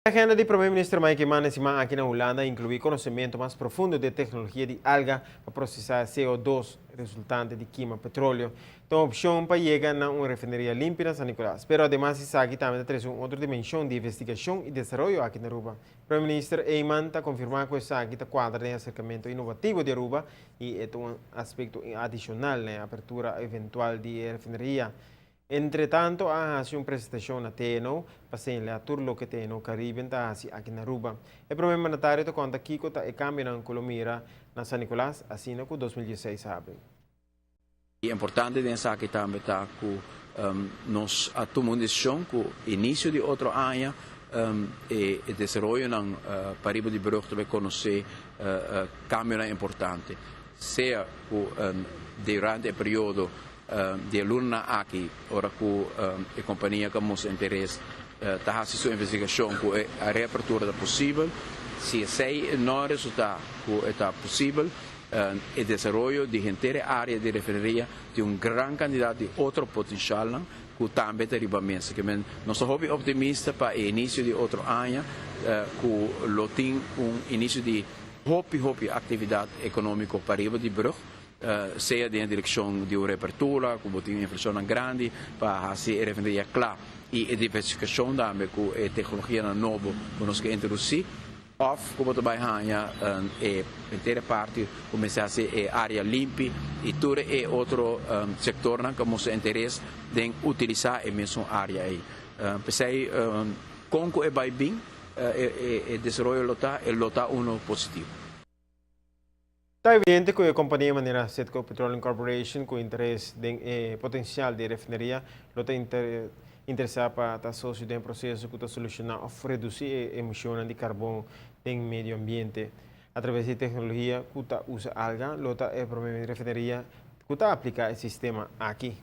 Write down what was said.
A agenda do Primeiro-Ministro Mike Mann aqui na Holanda inclui conhecimento mais profundo de tecnologia de alga para processar CO2 resultante de queima petróleo. Então, a opção para chegar a uma refinaria limpa na San Nicolás. Pero, además, isso aqui também traz uma outra dimensão de investigação e desenvolvimento aqui na Aruba. O Primeiro-Ministro Eyman está confirmando que isso aqui está quadra em acercamento inovativo de Aruba e é um aspecto adicional na abertura eventual de refinaria. Entretanto, há uma apresentação na TNO, para a turlo que TNO Caribe aqui na Aruba. O primeiro mandatário está conta aqui que o câmbio na Colomira na San Nicolás, assim como 2016 abre. É importante pensar que também está com nós atuamos com o início de outro ano e o desenvolvimento para o de brug também conhecer câmbio importante, seja durante o período de luna aqui, ora com a companhia que nos interessa, está fazendo sua investigação com a reapertura possível, se não resultar que é possível, o desenvolvimento de inteira área de refinaria de grande quantidade de outro potencial que também está mensa. Nós somos otimistas para o início de outro ano, que lo tem início de atividade econômica para o de Brugge, seja na direção de uma reapertura, como tem uma inflação grande, para fazer a refinaria clara e a diversificação também com a tecnologia nova que nós queremos introduzir. Of como também a inteira parte começar a ser área limpa e todo é outro setor que nos interessa em utilizar a mesma área aí. Pensei com que vai bem o desenvolvimento é positivo. Está evidente que a companhia maneira Setco Petroleum Corporation, com interesse em potencial de refinaria, está interessada para estar sócio de um processo que está solucionar ou reduzir emissões de carbono em meio ambiente. Através de tecnologia que usa alga, está a refinaria que aplica o sistema aqui.